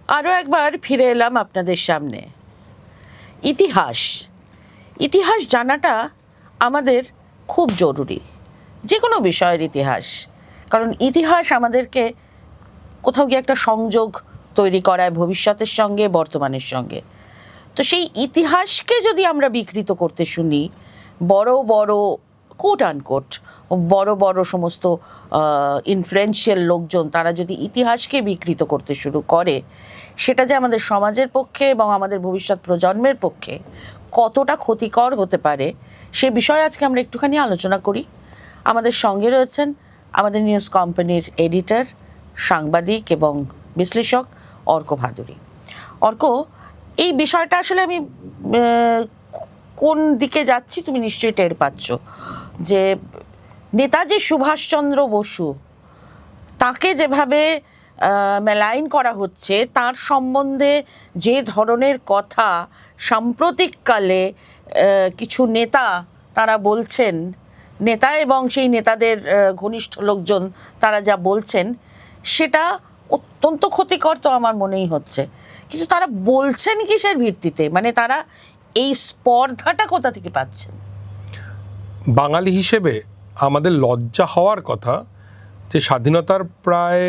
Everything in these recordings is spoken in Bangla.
আরও একবার ফিরে এলাম আপনাদের সামনে। ইতিহাস জানাটা আমাদের খুব জরুরি, যে কোনো বিষয়ের ইতিহাস। কারণ ইতিহাস আমাদেরকে কোথাও গিয়ে একটা সংযোগ তৈরি করায় ভবিষ্যতের সঙ্গে, বর্তমানের সঙ্গে। তো সেই ইতিহাসকে যদি আমরা বিকৃত করতে শুনি, বড় বড় কোট আনকোট বড় বড় সমস্ত ইনফ্লুয়েন্সিয়াল লোকজন তারা যদি ইতিহাসকে বিকৃত করতে শুরু করে, সেটা যে আমাদের সমাজের পক্ষে এবং আমাদের ভবিষ্যৎ প্রজন্মের পক্ষে কতটা ক্ষতিকর হতে পারে, সে বিষয়ে আজকে আমরা একটুখানি আলোচনা করি। আমাদের সঙ্গে রয়েছেন আমাদের নিউজ কোম্পানির এডিটর, সাংবাদিক এবং বিশ্লেষক অর্ক ভাদুরী। অর্ক, এই বিষয়টা আসলে আমি কোন দিকে যাচ্ছি তুমি নিশ্চয়ই টের পাচ্ছ, যে নেতাজি সুভাষচন্দ্র বসু তাকে যেভাবে মেলাইন করা হচ্ছে, তার সম্বন্ধে যে ধরনের কথা সাম্প্রতিককালে কিছু নেতা তারা বলছেন, নেতা এবং সেই নেতাদের ঘনিষ্ঠ লোকজন তারা যা বলছেন, সেটা অত্যন্ত ক্ষতিকর তো আমার মনেই হচ্ছে। কিন্তু তারা বলছেন কিসের ভিত্তিতে? মানে তারা এই স্পর্ধাটা কোথা থেকে পাচ্ছেন? বাঙালি হিসেবে আমাদের লজ্জা হওয়ার কথা যে স্বাধীনতার প্রায়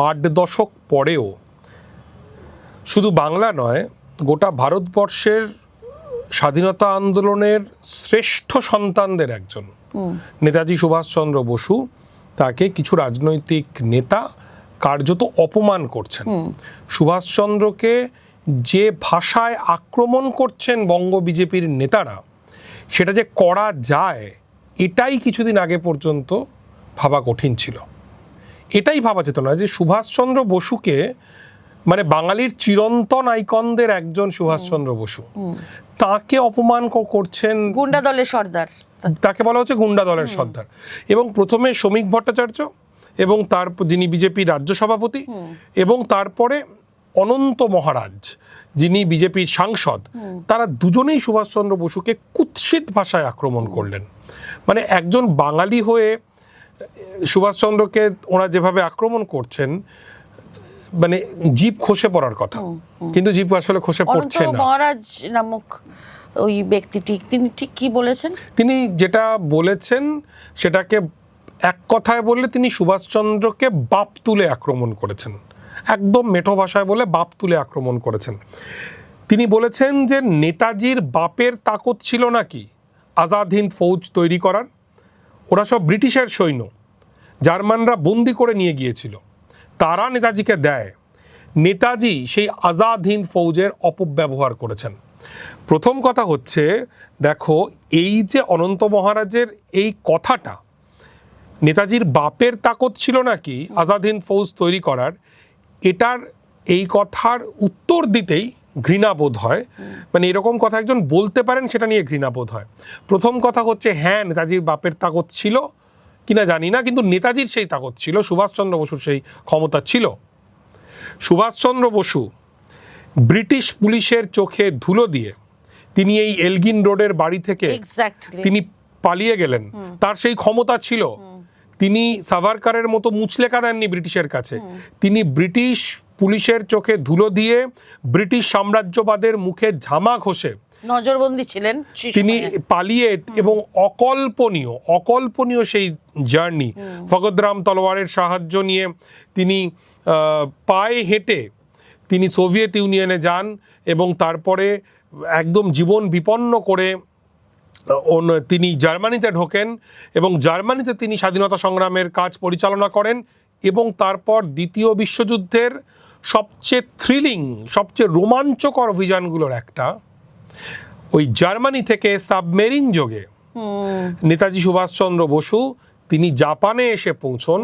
8 দশক পরেও শুধু বাংলা নয়, গোটা ভারতবর্ষের স্বাধীনতা আন্দোলনের শ্রেষ্ঠ সন্তানদের একজন নেতাজি সুভাষচন্দ্র বসু, তাকে কিছু রাজনৈতিক নেতা কার্যত অপমান করছেন। সুভাষচন্দ্রকে যে ভাষায় আক্রমণ করছেন বঙ্গ বিজেপির নেতারা, সেটা যে করা যায় এটাই কিছুদিন আগে পর্যন্ত ভাবা কঠিন ছিল। এটাই ভাবা যেত না যে সুভাষচন্দ্র বসুকে, মানে বাঙালির চিরন্তন আইকনদের একজন সুভাষচন্দ্র বসু, তাকে অপমান করছেন। গুন্ডা দলের সর্দার, তাকে বলা হচ্ছে গুন্ডা দলের সর্দার। এবং প্রথমে শ্রমিক ভট্টাচার্য এবং যিনি বিজেপির রাজ্য সভাপতি, এবং তারপরে অনন্ত মহারাজ যিনি বিজেপির সাংসদ, তারা দুজনেই সুভাষচন্দ্র বসুকে কুৎসিত ভাষায় আক্রমণ করলেন। মানে একজন বাঙালি হয়ে সুভাষচন্দ্রকে ওরা যেভাবে আক্রমণ করছেন, মানে জিভ খসে পড়ার কথা, কিন্তু জিভ আসলে খসে পড়ছে না। মহারাজ নামক ওই ব্যক্তিটি তিনি ঠিক কি বলেছেন? তিনি যেটা বলেছেন সেটাকে এক কথায় বললে তিনি সুভাষচন্দ্রকে বাপ তুলে আক্রমণ করেছেন। একদম মেঠো ভাষায় বলে বাপ তুলে আক্রমণ করেছেন। তিনি বলেছেন যে নেতাজির বাপের তাকত ছিল নাকি আজাদ হিন্দ ফৌজ তৈরি করার? ওরা সব ব্রিটিশের সৈন্য, জার্মানরা বন্দি করে নিয়ে গিয়েছিল, তারা নেতাজিকে দেয়। নেতাজি সেই আজাদ হিন্দ ফৌজের অপব্যবহার করেছেন। প্রথম কথা হচ্ছে, দেখো, এই যে অনন্ত মহারাজের এই কথাটা, নেতাজির বাপের তাকত ছিল নাকি আজাদ হিন্দ ফৌজ তৈরি করার, এটার এই কথার উত্তর দিতেই ঘৃণাবোধ হয়। মানে এরকম কথা একজন বলতে পারেন, সেটা নিয়ে ঘৃণাবোধ হয়। প্রথম কথা হচ্ছে, হ্যাঁ, নেতাজির বাপের তাকত ছিল কিনা জানি না, কিন্তু নেতাজির সেই তাকত ছিল, সুভাষচন্দ্র বসুর সেই ক্ষমতা ছিল। সুভাষচন্দ্র বসু ব্রিটিশ পুলিশের চোখে ধুলো দিয়ে তিনি এই এলগিন রোডের বাড়ি থেকে তিনি পালিয়ে গেলেন, তার সেই ক্ষমতা ছিল। তিনি সাভারকারের মতো মুচলেকা দেননি ব্রিটিশের কাছে। তিনি ব্রিটিশ পুলিশের চোখে ধুলো দিয়ে ব্রিটিশ সাম্রাজ্যবাদের মুখে ঝামা ঘষে নজরবন্দি ছিলেন, তিনি পালিয়ে, এবং অকল্পনীয় সেই জার্নি, ফগদরাম তলোয়ারের সাহায্য নিয়ে তিনি পায়ে হেঁটে তিনি সোভিয়েত ইউনিয়নে যান, এবং তারপরে একদম জীবন বিপন্ন করে তিনি জার্মানিতে ঢোকেন, এবং জার্মানিতে তিনি স্বাধীনতা সংগ্রামের কাজ পরিচালনা করেন। এবং তারপর দ্বিতীয় বিশ্বযুদ্ধের সবচেয়ে থ্রিলিং, সবচেয়ে রোমাঞ্চকর অভিযানগুলোর একটা, ওই জার্মানি থেকে সাবমেরিন যোগে নেতাজি সুভাষচন্দ্র বসু তিনি জাপানে এসে পৌঁছন।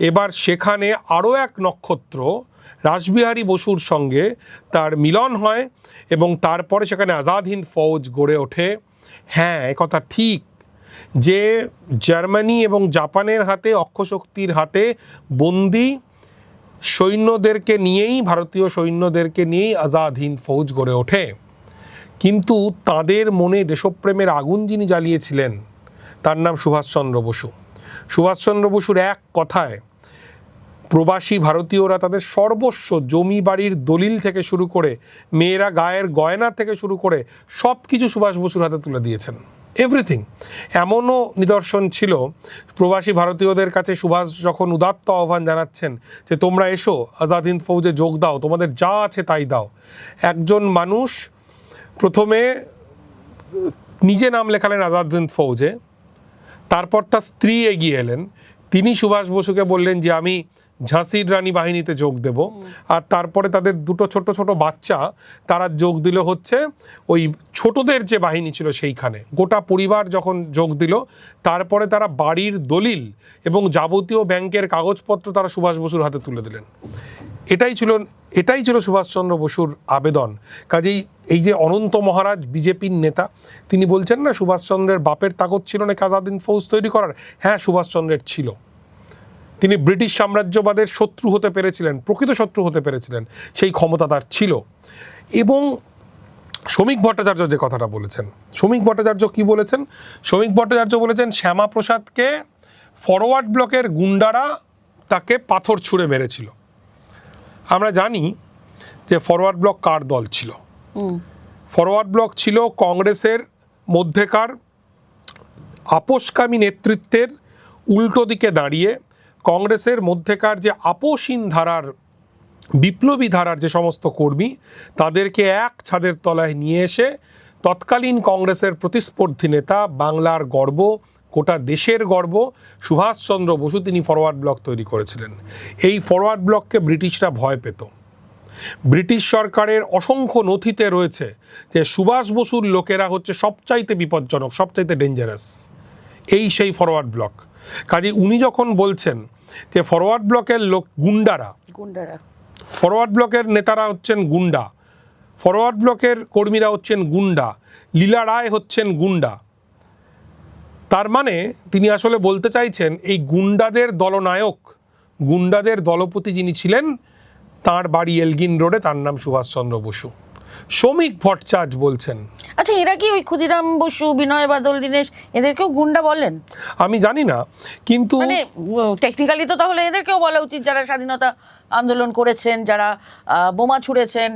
এবার সেখানে আরও এক নক্ষত্র রাসবিহারী বসুর সঙ্গে তার মিলন হয়, এবং তারপরে সেখানে আজাদ হিন্দ ফৌজ গড়ে ওঠে। হ্যাঁ, একথা ঠিক যে জার্মানি এবং জাপানের হাতে, অক্ষশক্তির হাতে বন্দি সৈন্যদেরকে নিয়েই, ভারতীয় সৈন্যদেরকে নিয়েই আজাদ হিন্দ ফৌজ গড়ে ওঠে। কিন্তু তাদের মনে দেশপ্রেমের আগুন যিনি জ্বালিয়েছিলেন, তার নাম সুভাষচন্দ্র বসু। সুভাষচন্দ্র বসুর এক কথায় প্রবাসী ভারতীয়রা তাদের সর্বস্ব, জমি বাড়ির দলিল থেকে শুরু করে মেয়েরা গায়ের গয়না থেকে শুরু করে সব কিছু সুভাষ বসুর হাতে তুলে দিয়েছেন, এভরিথিং। এমনও নিদর্শন ছিল প্রবাসী ভারতীয়দের কাছে সুভাষ যখন উদাত্ত আহ্বান জানাচ্ছেন যে তোমরা এসো আজাদ হিন্দ ফৌজে যোগ দাও, তোমাদের যা আছে তাই দাও। একজন মানুষ প্রথমে নিজে নাম লেখালেন আজাদ হিন্দ ফৌজে, তারপর তার স্ত্রী এগিয়ে এলেন, তিনি সুভাষ বসুকে বললেন যে আমি ঝাঁসির রানী বাহিনীতে যোগ দেব। আর তারপরে তাদের দুটো ছোট ছোট বাচ্চা তারা যোগ দিল হচ্ছে ওই ছোটদের যে বাহিনী ছিল সেইখানে। গোটা পরিবার যখন যোগ দিল, তারপরে তারা বাড়ির দলিল এবং যাবতীয় ব্যাংকের কাগজপত্র তারা সুভাষ বসুর হাতে তুলে দিলেন। এটাই ছিল সুভাষচন্দ্র বসুর আবেদন। কাজেই এই যে অনন্ত মহারাজ বিজেপির নেতা, তিনি বলছেন না সুভাষচন্দ্রের বাপের তাকত ছিল না আজাদ হিন্দ ফৌজ তৈরি করার। হ্যাঁ, সুভাষচন্দ্রের ছিল। তিনি ব্রিটিশ সাম্রাজ্যবাদের শত্রু হতে পেরেছিলেন, প্রকৃত শত্রু হতে পেরেছিলেন, সেই ক্ষমতা তার ছিল। এবং শ্রমিক ভট্টাচার্য যে কথাটা বলেছেন, শ্রমিক ভট্টাচার্য কি বলেছেন? শ্রমিক ভট্টাচার্য বলেছেন শ্যামাপ্রসাদকে ফরওয়ার্ড ব্লকের গুন্ডারা তাকে পাথর ছুঁড়ে মেরেছিল। আমরা জানি যে ফরওয়ার্ড ব্লক কার দল ছিল। ফরওয়ার্ড ব্লক ছিল কংগ্রেসের মধ্যেকার আপোষকামী নেতৃত্বের উল্টো দিকে দাঁড়িয়ে কংগ্রেসের মধ্যেকার যে আপোষহীন ধারার, বিপ্লবী ধারার যে সমস্ত কর্মী, তাদেরকে এক ছাদের তলায় নিয়ে এসে তৎকালীন কংগ্রেসের প্রতিস্পর্ধী নেতা, বাংলার গর্ব, গোটা দেশের গর্ব সুভাষচন্দ্র বসু, তিনি ফরওয়ার্ড ব্লক তৈরি করেছিলেন। এই ফরওয়ার্ড ব্লককে ব্রিটিশরা ভয় পেত। ব্রিটিশ সরকারের অসংখ্য নথিতে রয়েছে যে সুভাষ বসুর লোকেরা হচ্ছে সবচাইতে বিপজ্জনক, সবচাইতে ডেঞ্জারাস, সেই ফরওয়ার্ড ব্লক। কাজে উনি যখন বলছেন যে ফরওয়ার্ড ব্লকের লোক গুন্ডারা, ফরওয়ার্ড ব্লকের নেতারা হচ্ছেন গুন্ডা, ফরওয়ার্ড ব্লকের কর্মীরা হচ্ছেন গুন্ডা, লীলা রায় হচ্ছেন গুন্ডা, তার মানে তিনি আসলে বলতে চাইছেন এই গুন্ডাদের দলনায়ক, গুন্ডাদের দলপতি যিনি ছিলেন, তার বাড়ি এলগিন রোডে, তার নাম সুভাষচন্দ্র বসু। শ্রমিক ভট্টাচার্য বলছেন। আচ্ছা, এরা কি ওই ক্ষুদিরাম বসু, বিনয় বাদল, দীনেশ এদেরকেও গুন্ডা বলেন? আমি জানি না, কিন্তু মানে টেকনিক্যালি তো তাহলে এদেরকেও বলা উচিত, যারা স্বাধীনতা আন্দোলন করেছেন, যারা বোমা ছুঁড়েছেন,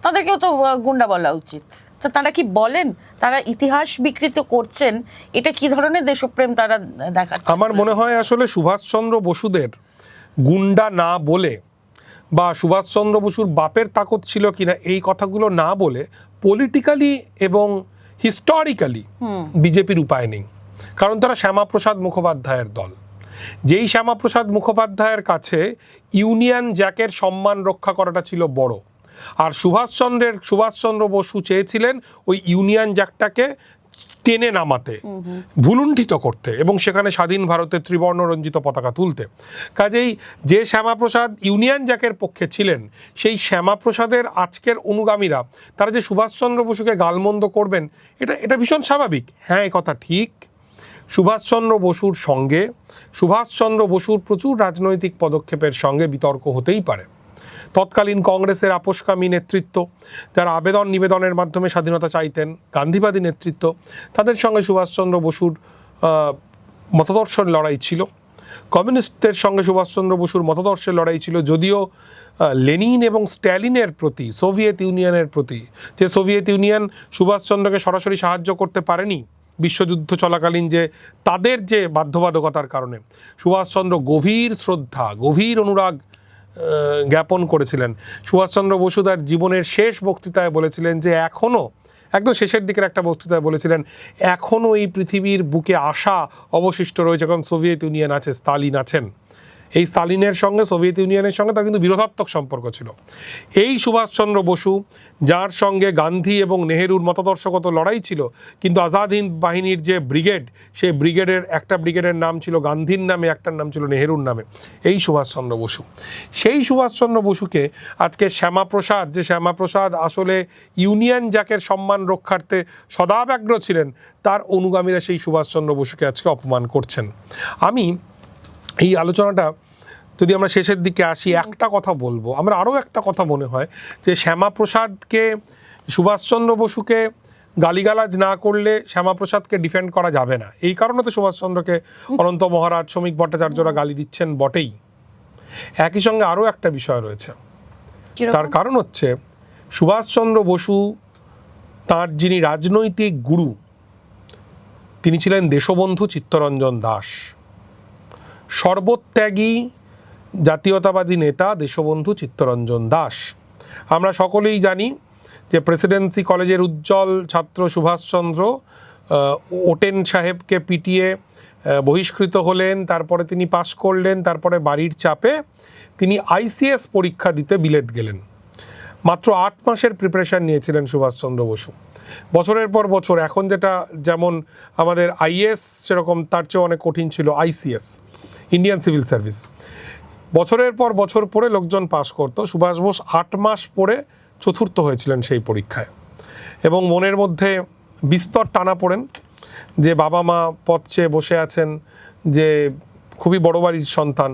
তাদেরকেও তো গুন্ডা বলা উচিত। তো তারা কি বলেন? তারা ইতিহাস বিকৃত করছেন, এটা কি ধরনের দেশপ্রেম তারা দেখাচ্ছে? আমার মনে হয় আসলে সুভাষচন্দ্র বসুদের গুন্ডা না বলে বা সুভাষচন্দ্র বসুর বাপের তাকত ছিল কিনা এই কথাগুলো না বলে পলিটিক্যালি এবং হিস্টোরিক্যালি বিজেপির উপায় নেই। কারণ তারা শ্যামাপ্রসাদ মুখোপাধ্যায়ের দল। যেই শ্যামাপ্রসাদ মুখোপাধ্যায়ের কাছে ইউনিয়ন জ্যাকের সম্মান রক্ষা করাটা ছিল বড়, আর সুভাষচন্দ্র বসু চেয়েছিলেন ওই ইউনিয়ন জ্যাকটাকে টেনে নামাতে, ভুলুণ্ঠিত করতে এবং সেখানে স্বাধীন ভারতের ত্রিবর্ণ রঞ্জিত পতাকা তুলতে। কাজেই যে শ্যামাপ্রসাদ ইউনিয়ন জ্যাকের পক্ষে ছিলেন, সেই শ্যামাপ্রসাদের আজকের অনুগামীরা তারা যে সুভাষচন্দ্র বসুকে গালমন্দ করবেন, এটা ভীষণ স্বাভাবিক। হ্যাঁ, এ কথা ঠিক। সুভাষচন্দ্র বসুর সঙ্গে, সুভাষচন্দ্র বসুর প্রচুর রাজনৈতিক পদক্ষেপের সঙ্গে বিতর্ক হতেই পারে। তৎকালীন কংগ্রেসের আপোষকামী নেতৃত্ব, যারা আবেদন নিবেদনের মাধ্যমে স্বাধীনতা চাইতেন, গান্ধীবাদী নেতৃত্ব, তাদের সঙ্গে সুভাষচন্দ্র বসুর মতাদর্শের লড়াই ছিল। কমিউনিস্টদের সঙ্গে সুভাষচন্দ্র বসুর মতাদর্শের লড়াই ছিল, যদিও লেনিন এবং স্ট্যালিনের প্রতি, সোভিয়েত ইউনিয়নের প্রতি, যে সোভিয়েত ইউনিয়ন সুভাষচন্দ্রকে সরাসরি সাহায্য করতে পারেনি বিশ্বযুদ্ধ চলাকালীন, যে তাদের যে বাধ্যবাধকতার কারণে সুভাষচন্দ্র গভীর শ্রদ্ধা, গভীর অনুরাগ জ্ঞাপন করেছিলেন। সুভাষচন্দ্র বসু তার জীবনের শেষ বক্তৃতায় বলেছিলেন যে এখনও, একদম শেষের দিকের একটা বক্তৃতায় বলেছিলেন, এখনও এই পৃথিবীর বুকে আশা অবশিষ্ট রয়েছে, কারণ সোভিয়েত ইউনিয়ন আছে, স্তালিন আছেন। এই স্তালিনের সঙ্গে, সোভিয়েত ইউনিয়নের সঙ্গে তার কিন্তু বিরোধাত্মক সম্পর্ক ছিল। এই সুভাষচন্দ্র বসু, যার সঙ্গে গান্ধী এবং নেহেরুর মতাদর্শগত লড়াই ছিল, কিন্তু আজাদ হিন্দ বাহিনীর যে ব্রিগেড, সেই ব্রিগেডের একটা ব্রিগেডের নাম ছিল গান্ধীর নামে, একটার নাম ছিল নেহেরুর নামে, এই সুভাষচন্দ্র বসু। সেই সুভাষচন্দ্র বসুকে আজকে শ্যামাপ্রসাদ, যে শ্যামাপ্রসাদ আসলে ইউনিয়ন জ্যাকের সম্মান রক্ষার্থে সদাব্যগ্র ছিলেন, তার অনুগামীরা সেই সুভাষচন্দ্র বসুকে আজকে অপমান করছেন। আমি এই আলোচনাটা যদি আমরা শেষের দিকে আসি, একটা কথা বলবো, আমরা আরও একটা কথা মনে হয় যে শ্যামাপ্রসাদকে, সুভাষচন্দ্র বসুকে গালিগালাজ না করলে শ্যামাপ্রসাদকে ডিফেন্ড করা যাবে না। এই কারণে তো সুভাষচন্দ্রকে অনন্ত মহারাজ, শ্রমিক ভট্টাচার্যরা গালি দিচ্ছেন বটেই। একই সঙ্গে আরও একটা বিষয় রয়েছে, কিরকম? তার কারণ হচ্ছে সুভাষচন্দ্র বসু তাঁর যিনি রাজনৈতিক গুরু তিনি ছিলেন দেশবন্ধু চিত্তরঞ্জন দাস, সর্বত্যাগী জাতীয়তাবাদী নেতা দেশবন্ধু চিত্তরঞ্জন দাস। আমরা সকলেই জানি যে প্রেসিডেন্সি কলেজের উজ্জ্বল ছাত্র সুভাষচন্দ্র ওটেন সাহেবকে পিটিয়ে বহিষ্কৃত হলেন, তারপরে তিনি পাশ করলেন, তারপরে বাড়ির চাপে তিনি আইসিএস পরীক্ষা দিতে বিলেত গেলেন। মাত্র 8 মাসের প্রিপারেশান নিয়েছিলেন সুভাষচন্দ্র বসু। বছরের পর বছর, এখন যেটা যেমন আমাদের আইএস সেরকম তার চেয়ে অনেক কঠিন ছিল আইসিএস, ইন্ডিয়ান সিভিল সার্ভিস। বছরের পর বছর পরে লোকজন পাস করতো, সুভাষ বোস 8 মাস পরে চতুর্থ হয়েছিলেন সেই পরীক্ষায়। এবং মনের মধ্যে বিস্তর টানা পড়েন যে বাবা মা পথ চেয়ে বসে আছেন, যে খুবই বড় বাড়ির সন্তান,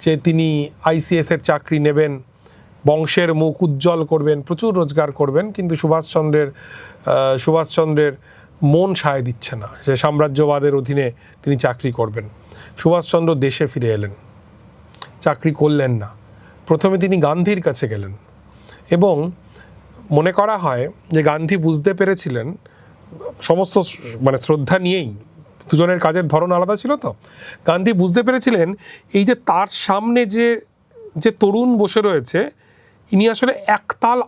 যে তিনি আইসিএসের চাকরি নেবেন, বংশের মুখ উজ্জ্বল করবেন, প্রচুর রোজগার করবেন, কিন্তু সুভাষচন্দ্রের মন সায় দিচ্ছে না যে সাম্রাজ্যবাদের অধীনে তিনি চাকরি করবেন। সুভাষচন্দ্র দেশে ফিরে এলেন, চাকরি করলেন না। প্রথমে তিনি গান্ধীর কাছে গেলেন এবং মনে করা হয় যে গান্ধী বুঝতে পেরেছিলেন, সমস্ত মানে শ্রদ্ধা নিয়েই, দুজনের কাজের ধরন আলাদা ছিল, তো গান্ধী বুঝতে পেরেছিলেন এই যে তার সামনে যে তরুণ বসে রয়েছে ইনি আসলে একতাল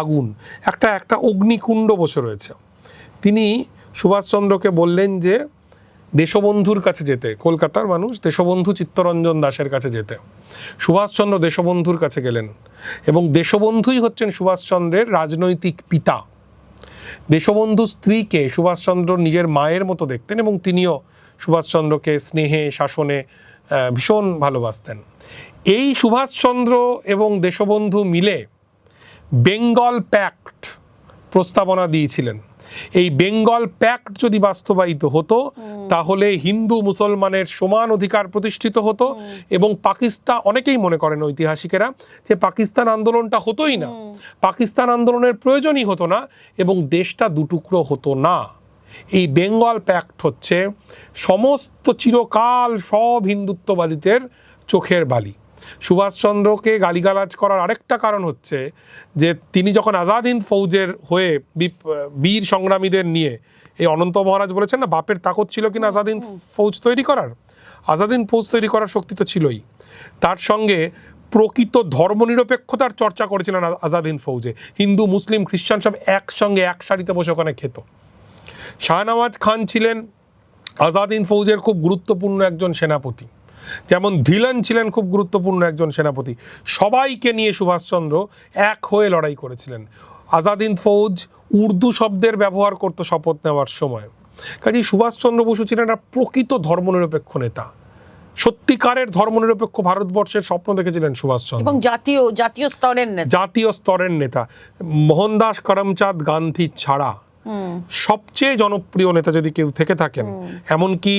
আগুন, একটা অগ্নিকুণ্ড বসে রয়েছে। তিনি সুভাষচন্দ্রকে বললেন যে দেশবন্ধুর কাছে যেতে, কলকাতার মানুষ দেশবন্ধু চিত্তরঞ্জন দাসের কাছে যেতে। সুভাষচন্দ্র দেশবন্ধুর কাছে গেলেন এবং দেশবন্ধুই হচ্ছেন সুভাষচন্দ্রের রাজনৈতিক পিতা। দেশবন্ধু স্ত্রীকে সুভাষচন্দ্র নিজের মায়ের মতো দেখতেন এবং তিনিও সুভাষচন্দ্রকে স্নেহে শাসনে ভীষণ ভালোবাসতেন। এই সুভাষচন্দ্র এবং দেশবন্ধু মিলে বেঙ্গল প্যাক্ট প্রস্তাবনা দিয়েছিলেন। এই বেঙ্গল প্যাক্ট যদি বাস্তবায়িত হতো তাহলে হিন্দু মুসলমানের সমান অধিকার প্রতিষ্ঠিত হতো এবং পাকিস্তান, অনেকেই মনে করেন ঐতিহাসিকেরা যে পাকিস্তান আন্দোলনটা হতোই না, পাকিস্তান আন্দোলনের প্রয়োজনই হতো না এবং দেশটা দুটুকরো হতো না। এই বেঙ্গল প্যাক্ট হচ্ছে সমস্ত চিরকাল সব হিন্দুত্ববাদীদের চোখের বালি। সুভাষচন্দ্রকে গালিগালাজ করার আরেকটা কারণ হচ্ছে যে তিনি যখন আজাদ হিন্দ ফৌজের হয়ে বীর সংগ্রামীদের নিয়ে, এই অনন্ত মহারাজ বলেছেন না বাপের তাকত ছিল কিনা আজাদ হিন্দ ফৌজ তৈরি করার, আজাদ হিন্দ ফৌজ তৈরি করার শক্তি তো ছিলই, তার সঙ্গে প্রকৃত ধর্মনিরপেক্ষতার চর্চা করেছিলেন আজাদ হিন্দ ফৌজে। হিন্দু মুসলিম খ্রিস্টান সব একসঙ্গে এক সারিতে বসে ওখানে খেত। শাহনওয়াজ খান ছিলেন আজাদ হিন্দ ফৌজের খুব গুরুত্বপূর্ণ একজন সেনাপতি, যেমন ধিলন ছিলেন খুব গুরুত্বপূর্ণ একজন সেনাপতি। সবাইকে নিয়ে সুভাষচন্দ্র এক হয়ে লড়াই করেছিলেন। আজাদ হিন্দ ফৌজ উর্দু শব্দের ব্যবহার করত শপথ নেওয়ার সময়। কাজেই সুভাষচন্দ্র বসু ছিলেন একটা প্রকৃত ধর্মনিরপেক্ষ নেতা, সত্যিকারের ধর্মনিরপেক্ষ ভারতবর্ষের স্বপ্ন দেখেছিলেন সুভাষচন্দ্র এবং জাতীয় স্তরের নেতা। মোহনদাস করমচাঁদ গান্ধী ছাড়া সবচেয়ে জনপ্রিয় নেতা যদি কেউ থেকে থাকেন, এমনকি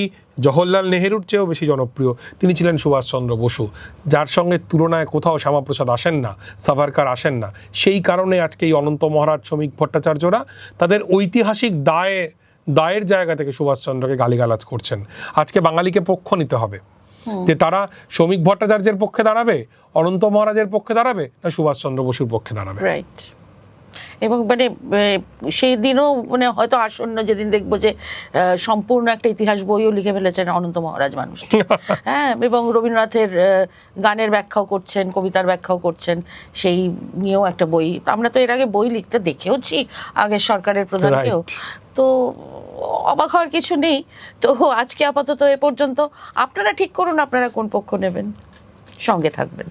জওহরলাল নেহেরুর চেয়েও বেশি জনপ্রিয়, তিনি ছিলেন সুভাষচন্দ্র বসু, যার সঙ্গে তুলনায় কোথাও শ্যামাপ্রসাদ আসেন না, সাভারকার আসেন না। সেই কারণে আজকে এই অনন্ত মহারাজ, শ্রমিক ভট্টাচার্যরা তাদের ঐতিহাসিক দায়ের জায়গা থেকে সুভাষচন্দ্রকে গালিগালাজ করছেন। আজকে বাঙালিকে পক্ষ নিতে হবে যে তারা শ্রমিক ভট্টাচার্যের পক্ষে দাঁড়াবে, অনন্ত মহারাজের পক্ষে দাঁড়াবে, না সুভাষচন্দ্র বসুর পক্ষে দাঁড়াবে। রাইট। এবং মানে সেই দিনও মানে হয়তো আসন্ন, যেদিন দেখবো যে সম্পূর্ণ একটা ইতিহাস বইও লিখে ফেলেছেন অনন্ত মহারাজ মানুষ, হ্যাঁ, এবং রবীন্দ্রনাথের গানের ব্যাখ্যাও করছেন, কবিতার ব্যাখ্যাও করছেন, সেই নিয়েও একটা বই। আমরা তো এর আগে বই লিখতে দেখেওছি আগের সরকারের প্রধানকেও, তো অবাক হওয়ার কিছু নেই। তো আজকে আপাতত এ পর্যন্ত। আপনারা ঠিক করুন আপনারা কোন পক্ষ নেবেন, সঙ্গে থাকবেন।